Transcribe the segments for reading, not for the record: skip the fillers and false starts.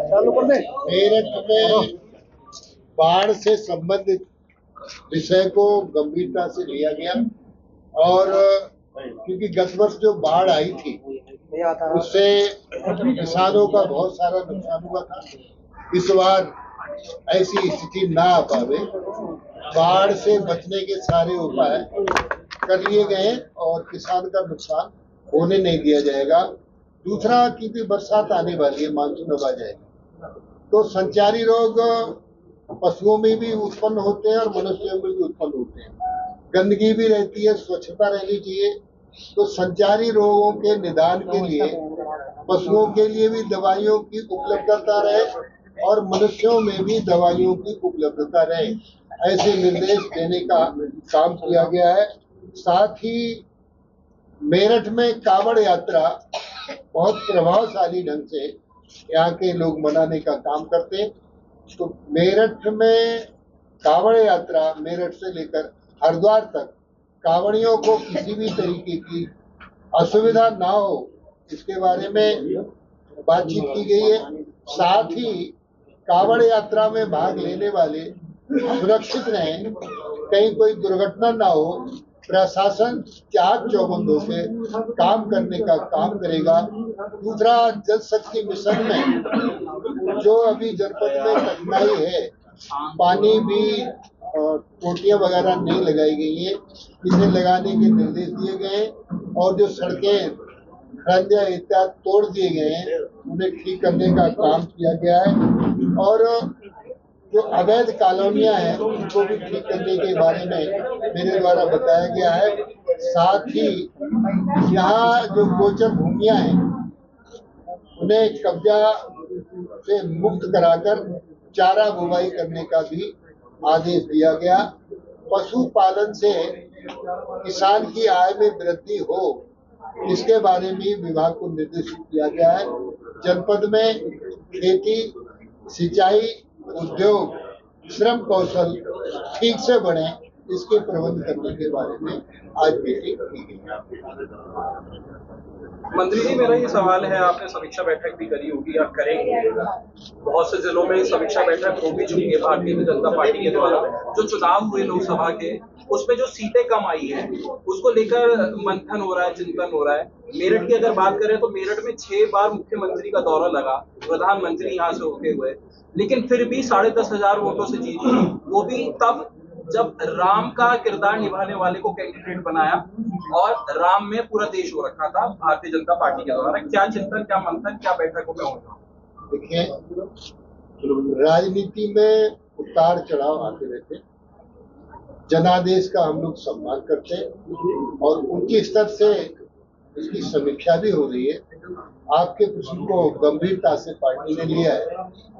मेरठ में बाढ़ से संबंधित विषय को गंभीरता से लिया गया और क्योंकि गत वर्ष जो बाढ़ आई थी उससे किसानों का बहुत सारा नुकसान हुआ था। इस बार ऐसी स्थिति ना आ पावे, बाढ़ से बचने के सारे उपाय कर लिए गए और किसान का नुकसान होने नहीं दिया जाएगा। दूसरा, क्योंकि बरसात आने वाली है, मानसून अब आ जाएगा, तो संचारी रोग पशुओं में भी उत्पन्न होते हैं और मनुष्यों में भी उत्पन्न होते हैं। गंदगी भी रहती है, स्वच्छता रहनी चाहिए। तो संचारी रोगों के निदान के लिए पशुओं के लिए भी दवाइयों की उपलब्धता रहे और मनुष्यों में भी दवाइयों की उपलब्धता रहे, ऐसे निर्देश देने का काम किया गया है। साथ ही मेरठ में कांवड़ यात्रा बहुत प्रभावशाली ढंग से यहाँ के लोग मनाने का काम करते हैं। तो मेरठ में कांवड़ यात्रा मेरठ से लेकर हरिद्वार तक कांवड़ियों को किसी भी तरीके की असुविधा ना हो, इसके बारे में बातचीत की गई है। साथ ही कांवड़ यात्रा में भाग लेने वाले सुरक्षित रहें, कहीं कोई दुर्घटना ना हो। प्रशासन चाक चौबंदों से काम करने का काम करेगा। दूसरा, जल शक्ति मिशन में जो अभी जनपद में कठिनाई है, पानी भी टोटियां वगैरह नहीं लगाई गई है, इसे लगाने के निर्देश दिए गए और जो सड़कें खंजा इत्यादि तोड़ दिए गए हैं उन्हें ठीक करने का काम किया गया है और जो अवैध कॉलोनियां हैं उनको भी ठीक करने के बारे में मेरे द्वारा बताया गया है। साथ ही यहाँ जो गोचर भूमियां हैं उन्हें कब्जा से मुक्त कराकर चारा बुवाई करने का भी आदेश दिया गया। पशुपालन से किसान की आय में वृद्धि हो, इसके बारे में विभाग को निर्देशित किया गया है। जनपद में खेती, सिंचाई, उद्योग, श्रम कौशल ठीक से बढ़े, इसके प्रबंध करने के बारे में आज मीटिंग की गई। मंत्री जी, मेरा ये सवाल है, आपने समीक्षा बैठक भी करी होगी या करेंगे? बहुत से जिलों में समीक्षा बैठक हो भी चुकी है भारतीय जनता पार्टी के द्वारा। जो चुनाव हुए लोकसभा के, उसमें जो सीटें कम आई है उसको लेकर मंथन हो रहा है, चिंतन हो रहा है। मेरठ की अगर बात करें तो मेरठ में 6 बार मुख्यमंत्री का दौरा लगा, प्रधानमंत्री यहाँ से होते हुए, लेकिन फिर भी 10,500 वोटों से जीती, वो भी तब जब राम का किरदार निभाने वाले को कैंडिडेट बनाया और राम में पूरा देश हो रखा था भारतीय जनता पार्टी के द्वारा। क्या चिंतन, क्या मंथन, क्या बैठकों में होगा? देखिए, राजनीति में उतार चढ़ाव आते रहते, जनादेश का हम लोग सम्मान करते हैं और उनके स्तर से इसकी समीक्षा भी हो रही है। आपके प्रश्न को गंभीरता से पार्टी ने लिया है,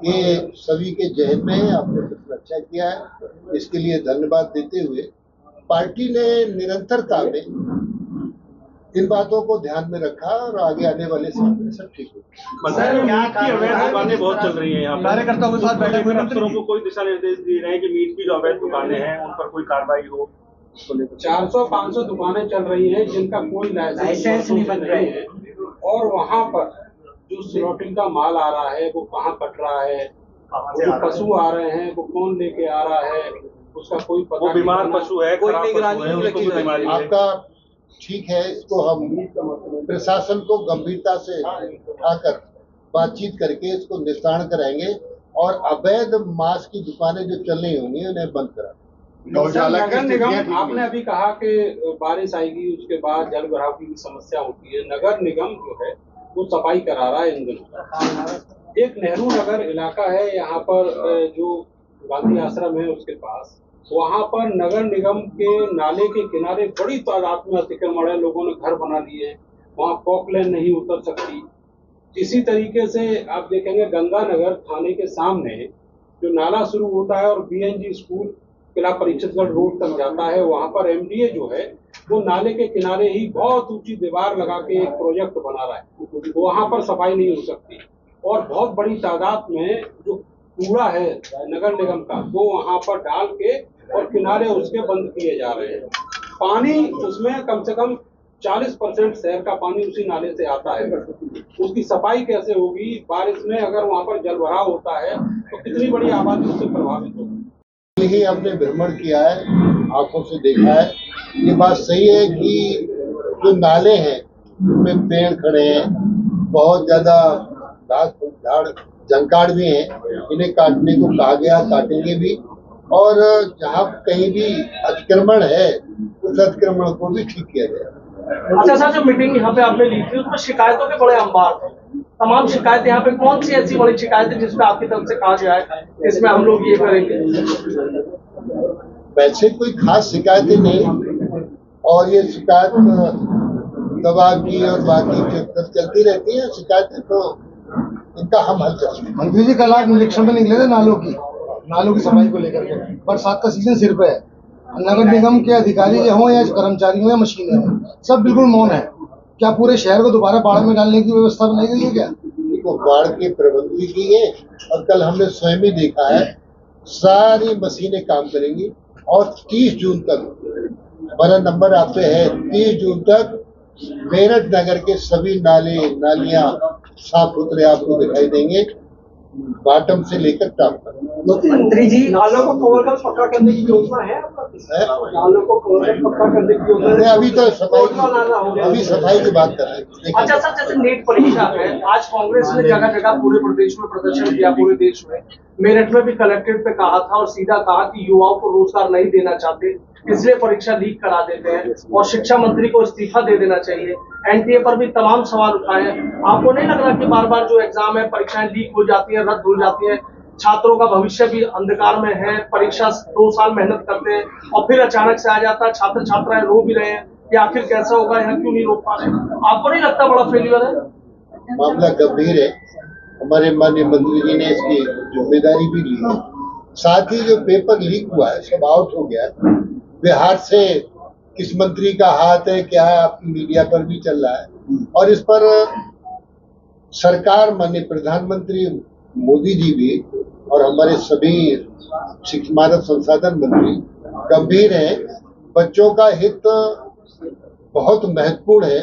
ये सभी के जहन में है। आपने प्रश्न अच्छा किया है, इसके लिए धन्यवाद देते हुए पार्टी ने निरंतरता में इन बातों को ध्यान में रखा और आगे आने वाले समय में सब ठीक होगा। दुकानें बहुत चल रही हैं यहाँ पर, कार्यकर्ताओं के साथ बैठक में अफसरों को कोई दिशा निर्देश दिए रहे हैं कि मीट की जो अवैध दुकानें हैं उन पर कोई कार्रवाई हो? 400-500 दुकानें चल रही हैं जिनका कोई लाइसेंस नहीं बन रहे हैं और वहाँ पर जो स्लॉटिंग का माल आ रहा है वो कहाँ कट रहा है, जो पशु आ रहे हैं वो कौन लेके आ रहा है, उसका कोई पता नहीं। बीमार पशु है, कोई निगरानी नहीं रखी जा रही है। आपका ठीक है, इसको हम प्रशासन को गंभीरता से उठाकर बातचीत करके इसको निस्तारण कराएंगे और अवैध मांस की दुकानें जो चल रही होंगी उन्हें बंद करा। नगर निगम, आपने अभी कहा कि बारिश आएगी उसके बाद जल भराव की समस्या होती है। नगर निगम जो है वो सफाई करा रहा है इन दिनों। एक नेहरू नगर इलाका है यहाँ पर, जो गांधी आश्रम है उसके पास, वहाँ पर नगर निगम के नाले के किनारे बड़ी तादाद में अतिक्रमण है, लोगों ने घर बना लिए हैं, वहाँ पॉकलेन नहीं उतर सकती। इसी तरीके से आप देखेंगे गंगा नगर थाने के सामने जो नाला शुरू होता है और बीएनजी स्कूल किला परीक्षितगढ़ रोड तक जाता है, वहाँ पर एमडीए जो है वो नाले के किनारे ही बहुत ऊंची दीवार लगा के एक प्रोजेक्ट बना रहा है, वहाँ पर सफाई नहीं हो सकती और बहुत बड़ी तादाद में जो कूड़ा है नगर निगम का वो वहाँ पर डाल के और किनारे उसके बंद किए जा रहे हैं। पानी उसमें कम से कम 40% शहर का पानी उसी नाले से आता है। उसकी सफाई कैसे होगी? बारिश में अगर वहां पर जल भराव होता है तो कितनी बड़ी आबादी उससे प्रभावित होगी। ही हमने भ्रमण किया है, आंखों से देखा है। ये बात सही है कि जो नाले हैं उनमें पेड़ खड़े हैं, बहुत ज्यादा घास झाड़ जंकाड़ भी हैं, इन्हें काटने को कहा गया, काटेंगे भी। और जहाँ कहीं भी अतिक्रमण है उस अतिक्रमण को भी ठीक किया जाए। अच्छा सर, जो मीटिंग यहाँ पे आपने ली थी उसमें शिकायतों के बड़े अंबार थे। तमाम शिकायतें यहाँ पे कौन सी ऐसी बड़ी शिकायतें जिसमें आपकी तरफ से कहा गया है इसमें हम लोग ये करेंगे? वैसे कोई खास शिकायतें नहीं, और ये शिकायत दवा की और बाकी जो चलती रहती है शिकायतें, तो इनका हम हल करेंगे। मंत्री जी कल आप निरीक्षण में निकले थे नालों की सफाई को लेकर के। बरसात का सीजन सिर पे है, नगर निगम के अधिकारी हों या कर्मचारी हों या मशीनें हों, सब बिल्कुल मौन है। क्या पूरे शहर को दोबारा बाढ़ में डालने की व्यवस्था बनाई गई है क्या? देखो, बाढ़ के प्रबंध भी किए और कल हमने स्वयं ही देखा है, सारी मशीनें काम करेंगी। और 30 जून तक हमारा नंबर आप पे है, 30 जून तक मेरठ नगर के सभी नाले नालियां साफ सुथरे आपको दिखाई देंगे, बॉटम से लेकर टॉप तक। मंत्री जी, नालों को कवर कर पक्का करने की योजना है आपका? नालों को कवर कर पक्का करने की योजना है? अभी तो सफाई की बात कर रहे हैं। अच्छा सर, जैसे नीट परीक्षा है, आज कांग्रेस ने जगह जगह पूरे प्रदेश में प्रदर्शन किया, पूरे देश में। मेरठ में भी कलेक्ट्रेट पे कहा था और सीधा कहा कि युवाओं को रोजगार नहीं देना चाहते, इसलिए परीक्षा लीक करा देते हैं और शिक्षा मंत्री को इस्तीफा दे देना चाहिए। एनटीए पर भी तमाम सवाल उठाए हैं। आपको नहीं लग रहा कि बार बार जो एग्जाम है, परीक्षाएं लीक हो जाती है, रद्द हो जाती है, छात्रों का भविष्य भी अंधकार में है? परीक्षा 2 साल मेहनत करते हैं और फिर अचानक से आ जाता है, छात्र छात्राएं रो भी रहे हैं कि आखिर कैसा होगा, यहाँ क्यों नहीं रोक पा रहे? आपको नहीं लगता बड़ा फेल्यूर है? मामला गंभीर है, हमारे माननीय मंत्री जी ने इसकी जिम्मेदारी भी ली है। साथ ही जो पेपर लीक हुआ है सब आउट हो गया है। बिहार से किस मंत्री का हाथ है क्या है, आपकी मीडिया पर भी चल रहा है, और इस पर सरकार माननीय प्रधानमंत्री मोदी जी भी और हमारे सभी मानव संसाधन मंत्री गंभीर हैं। बच्चों का हित बहुत महत्वपूर्ण है।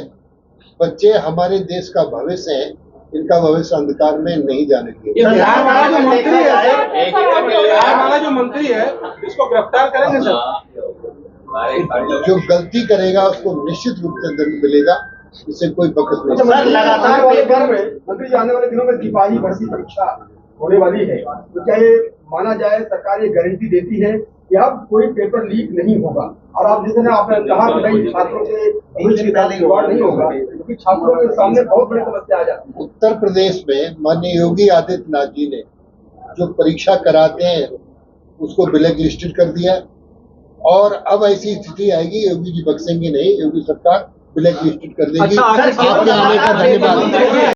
बच्चे हमारे देश का भविष्य है, इनका भविष्य अंधकार में नहीं जाने दिए। बिहार वाला जो मंत्री है सर, बिहार वाला जो मंत्री है, इसको गिरफ्तार करेंगे सर? जो गलती करेगा उसको निश्चित रूप से दंड मिलेगा, इससे कोई बकस नहीं। लगातार मंत्री जी आने वाले दिनों में सिपाही भर्ती परीक्षा होने वाली है, तो क्या ये माना जाए सरकार ये गारंटी देती है कि अब कोई पेपर लीक नहीं होगा? और आप जितने आपने कहा कि भाई छात्रों के भविष्य का खिलवाड़ नहीं होगा, क्योंकि छात्रों के सामने बहुत बड़ी समस्या आ जाती है। उत्तर प्रदेश में माननीय योगी आदित्यनाथ जी ने जो परीक्षा कराते हैं उसको ब्लैक लिस्टेड कर दिया, और अब ऐसी स्थिति आएगी योगी जी बख्शेंगे नहीं, योगी सरकार ब्लैक लिस्टेड कर देगी। अच्छा, आपके आने का धन्यवाद।